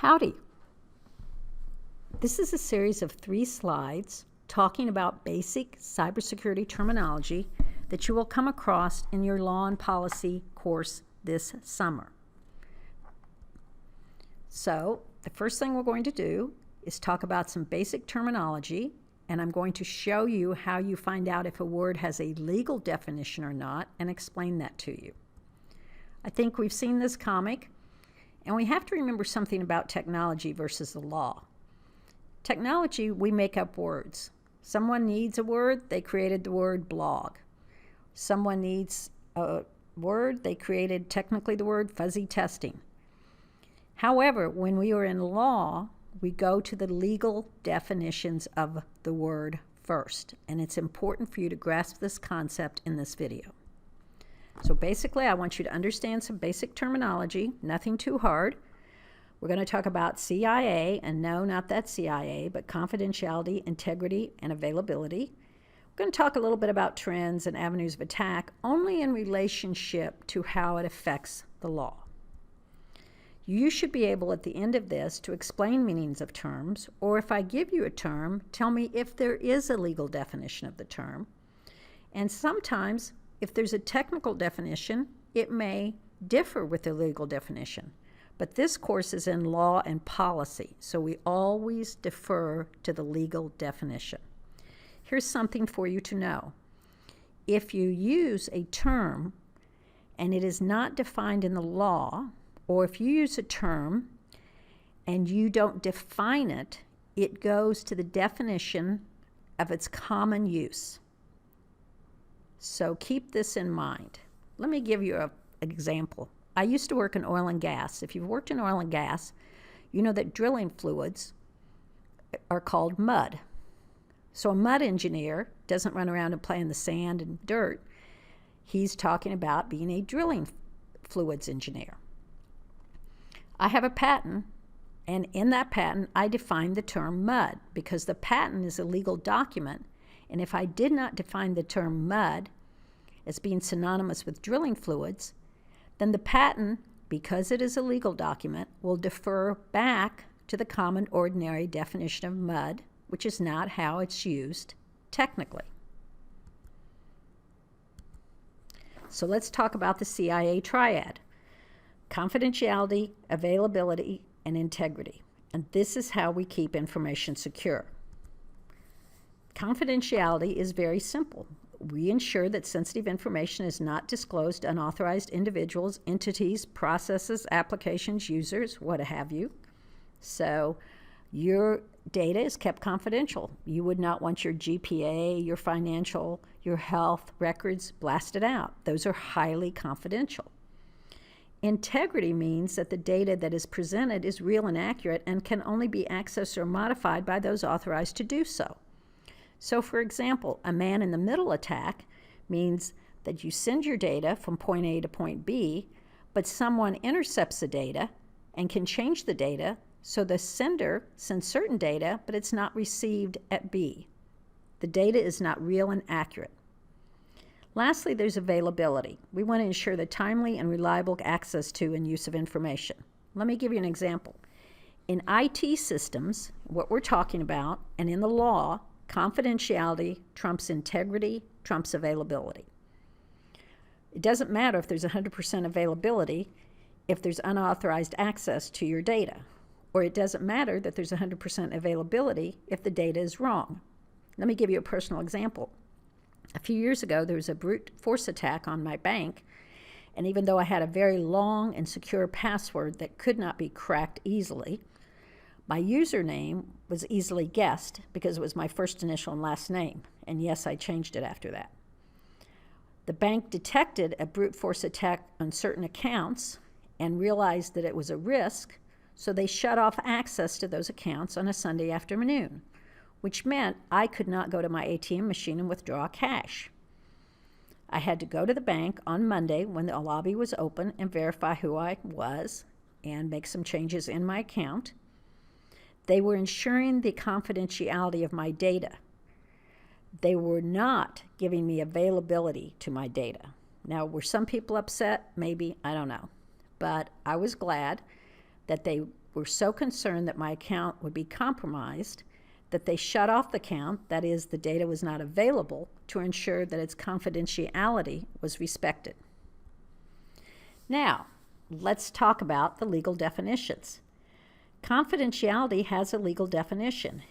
Howdy. This is a series of 3 slides talking about basic cybersecurity terminology that you will come across in your law and policy course this summer. So, the first thing we're going to do is talk about some basic terminology, and I'm going to show you how you find out if a word has a legal definition or not and explain that to you. I think we've seen this comic, and we have to remember something about technology versus the law. Technology, we make up words. Someone needs a word, they created the word blog. Someone needs a word, they created technically the word fuzzy testing. However, when we are in law, we go to the legal definitions of the word first, and it's important for you to grasp this concept in this video. So basically, I want you to understand some basic terminology, nothing too hard. We're going to talk about CIA, and no, not that CIA, but confidentiality, integrity, and availability. We're going to talk a little bit about trends and avenues of attack, only in relationship to how it affects the law. You should be able at the end of this to explain meanings of terms, or if I give you a term, tell me if there is a legal definition of the term. And sometimes, if there's a technical definition, it may differ with the legal definition. But this course is in law and policy, so we always defer to the legal definition. Here's something for you to know. If you use a term and it is not defined in the law, or if you use a term and you don't define it, it goes to the definition of its common use. So keep this in mind. Let me give you an example. I used to work in oil and gas. If you've worked in oil and gas, you know that drilling fluids are called mud. So a mud engineer doesn't run around and play in the sand and dirt. He's talking about being a drilling fluids engineer. I have a patent, and in that patent, I define the term mud because the patent is a legal document. And if I did not define the term mud as being synonymous with drilling fluids, then the patent, because it is a legal document, will defer back to the common ordinary definition of mud, which is not how it's used technically. So let's talk about the CIA triad: confidentiality, availability, and integrity. And this is how we keep information secure. Confidentiality is very simple. We ensure that sensitive information is not disclosed to unauthorized individuals, entities, processes, applications, users, what have you. So your data is kept confidential. You would not want your GPA, your financial, your health records blasted out. Those are highly confidential. Integrity means that the data that is presented is real and accurate and can only be accessed or modified by those authorized to do so. So, for example, a man-in-the-middle attack means that you send your data from point A to point B, but someone intercepts the data and can change the data, so the sender sends certain data, but it's not received at B. The data is not real and accurate. Lastly, there's availability. We want to ensure the timely and reliable access to and use of information. Let me give you an example. In IT systems, what we're talking about, and in the law, confidentiality trumps integrity, trumps availability. It doesn't matter if there's 100% availability if there's unauthorized access to your data, or it doesn't matter that there's 100% availability if the data is wrong. Let me give you a personal example. A few years ago, there was a brute force attack on my bank, and even though I had a very long and secure password that could not be cracked easily, my username was easily guessed because it was my first initial and last name, and yes, I changed it after that. The bank detected a brute force attack on certain accounts and realized that it was a risk, so they shut off access to those accounts on a Sunday afternoon, which meant I could not go to my ATM machine and withdraw cash. I had to go to the bank on Monday when the lobby was open and verify who I was and make some changes in my account. They were ensuring the confidentiality of my data. They were not giving me availability to my data. Now, were some people upset? Maybe, I don't know. But I was glad that they were so concerned that my account would be compromised that they shut off the account, that is, the data was not available, to ensure that its confidentiality was respected. Now, let's talk about the legal definitions. Confidentiality has a legal definition.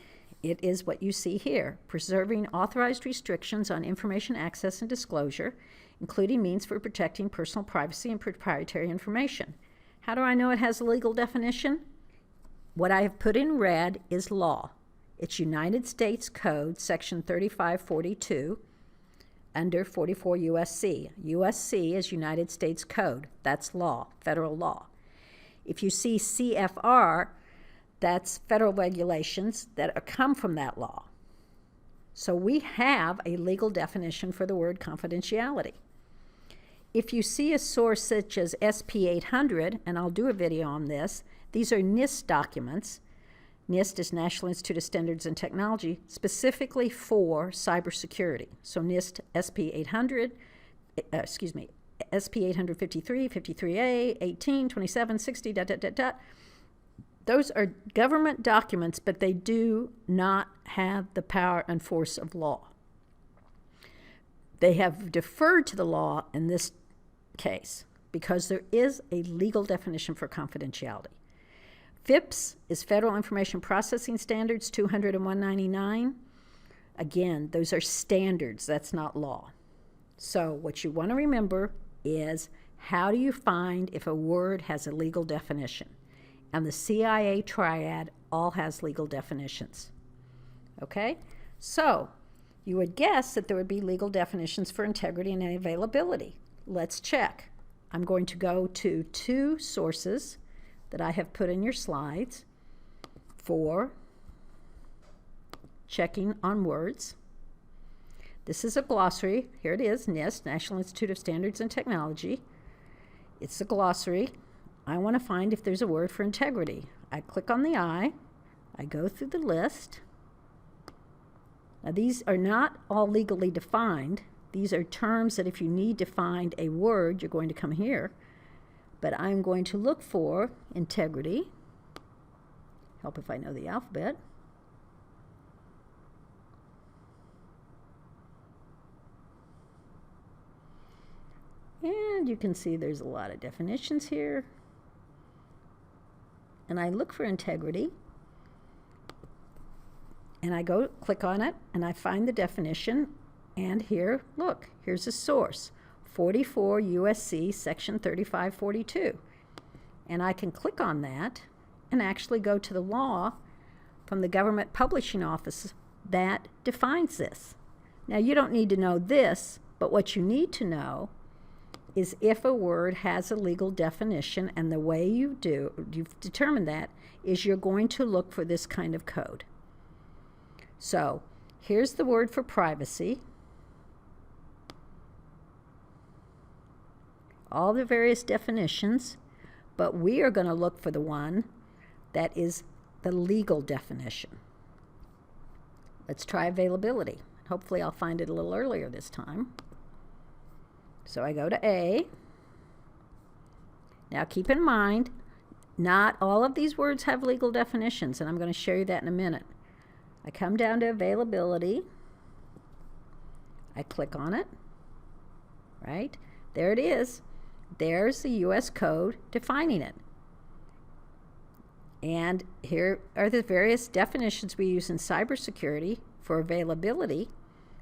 It is what you see here: preserving authorized restrictions on information access and disclosure, including means for protecting personal privacy and proprietary information. How do I know it has a legal definition? What I have put in red is law. It's United States Code, Section 3542, under 44 U.S.C. U.S.C. is United States Code. That's law, federal law. If you see CFR, that's federal regulations that come from that law. So we have a legal definition for the word confidentiality. If you see a source such as SP 800, and I'll do a video on this, these are NIST documents. NIST is National Institute of Standards and Technology, specifically for cybersecurity. So NIST SP 800, SP 853, 53A, 18, 27, 60, ... Those are government documents, but they do not have the power and force of law. They have deferred to the law in this case because there is a legal definition for confidentiality. FIPS is Federal Information Processing Standards 200 and 199. Again, those are standards, that's not law. So what you want to remember is, how do you find if a word has a legal definition? And the CIA triad all has legal definitions. Okay? So you would guess that there would be legal definitions for integrity and availability. Let's check. I'm going to go to two sources that I have put in your slides for checking on words. This is a glossary. Here it is, NIST, National Institute of Standards and Technology. It's a glossary. I want to find if there's a word for integrity. I click on the I. I go through the list. Now, these are not all legally defined. These are terms that if you need to find a word, you're going to come here. But I'm going to look for integrity. Help if I know the alphabet. And you can see there's a lot of definitions here. And I look for integrity. And I go click on it, and I find the definition. And here, look, here's a source. 44 U.S.C. Section 3542. And I can click on that and actually go to the law from the Government Publishing Office that defines this. Now, you don't need to know this, but what you need to know is if a word has a legal definition, and the way you've determined that is you're going to look for this kind of code. So here's the word for privacy. All the various definitions, but we are going to look for the one that is the legal definition. Let's try availability. Hopefully I'll find it a little earlier this time. So I go to A. Now keep in mind, not all of these words have legal definitions, and I'm going to show you that in a minute. I come down to availability. I click on it. Right? There it is. There's the U.S. code defining it. And here are the various definitions we use in cybersecurity for availability.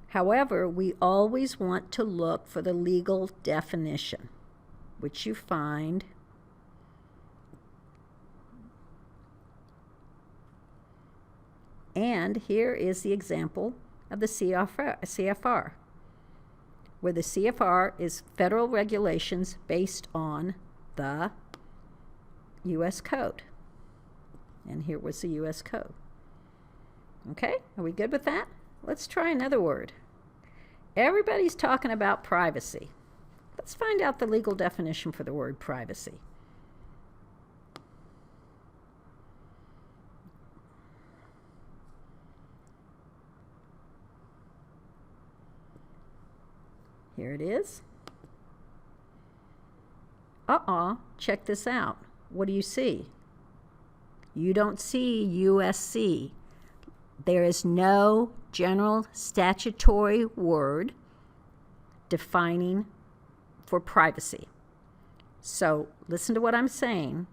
However, we always want to look for the legal definition, which you find and here is the example of the CFR, where the CFR is federal regulations based on the U.S. code. And here was the U.S. code. Okay, are we good with that? Let's try another word. Everybody's talking about privacy. Let's find out the legal definition for the word privacy. Here it is. Check this out. What do you see? You don't see USC. There is no general statutory word defining for privacy. So listen to what I'm saying.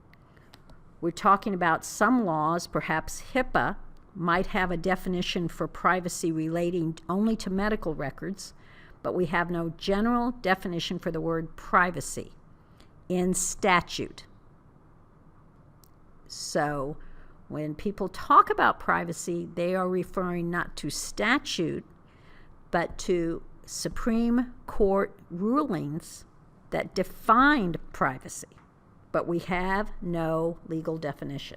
We're talking about some laws, perhaps HIPAA, might have a definition for privacy relating only to medical records, but we have no general definition for the word privacy in statute. So when people talk about privacy, they are referring not to statute, but to Supreme Court rulings that defined privacy, but we have no legal definition.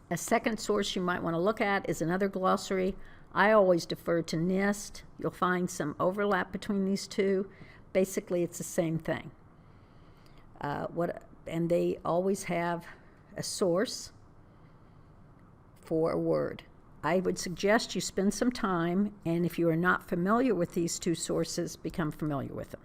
A second source you might want to look at is another glossary. I always defer to NIST. You'll find some overlap between these two. Basically, it's the same thing. And they always have a source for a word. I would suggest you spend some time, and if you are not familiar with these two sources, become familiar with them.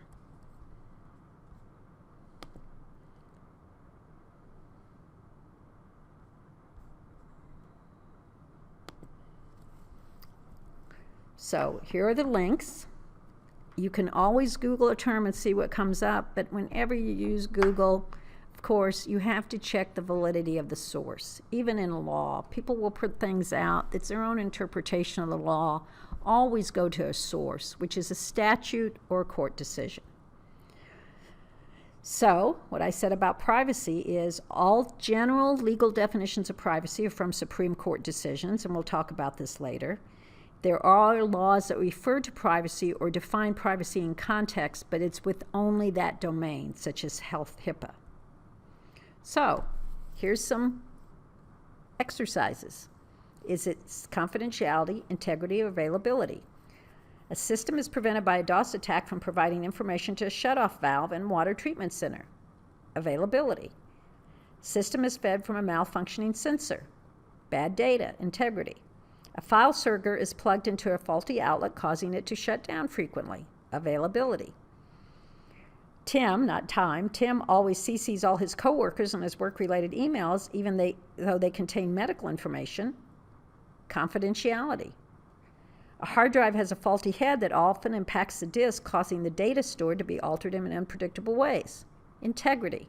So here are the links. You can always Google a term and see what comes up, but whenever you use Google, of course, you have to check the validity of the source. Even in law, people will put things out that's their own interpretation of the law. Always go to a source, which is a statute or a court decision. So what I said about privacy is all general legal definitions of privacy are from Supreme Court decisions, and we'll talk about this later. There are laws that refer to privacy or define privacy in context, but it's with only that domain, such as health HIPAA. So here's some exercises. Is it confidentiality, integrity, or availability? A system is prevented by a DOS attack from providing information to a shutoff valve and water treatment center. Availability. System is fed from a malfunctioning sensor. Bad data, integrity. A file server is plugged into a faulty outlet, causing it to shut down frequently. Availability. Tim, not time, Tim always CCs all his coworkers on his work-related emails, even though they contain medical information. Confidentiality. A hard drive has a faulty head that often impacts the disk, causing the data stored to be altered in unpredictable ways. Integrity.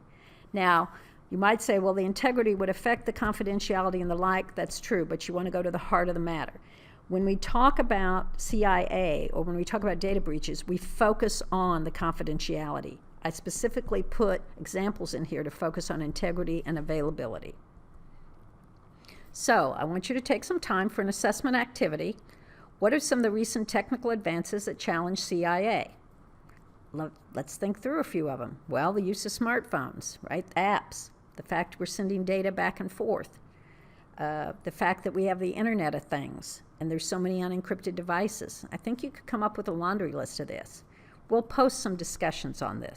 Now, you might say, well, the integrity would affect the confidentiality and the like. That's true, but you want to go to the heart of the matter. When we talk about CIA or when we talk about data breaches, we focus on the confidentiality. I specifically put examples in here to focus on integrity and availability. So I want you to take some time for an assessment activity. What are some of the recent technical advances that challenge CIA? Let's think through a few of them. Well, the use of smartphones, right? Apps. The fact we're sending data back and forth. The fact that we have the Internet of Things and there's so many unencrypted devices. I think you could come up with a laundry list of this. We'll post some discussions on this.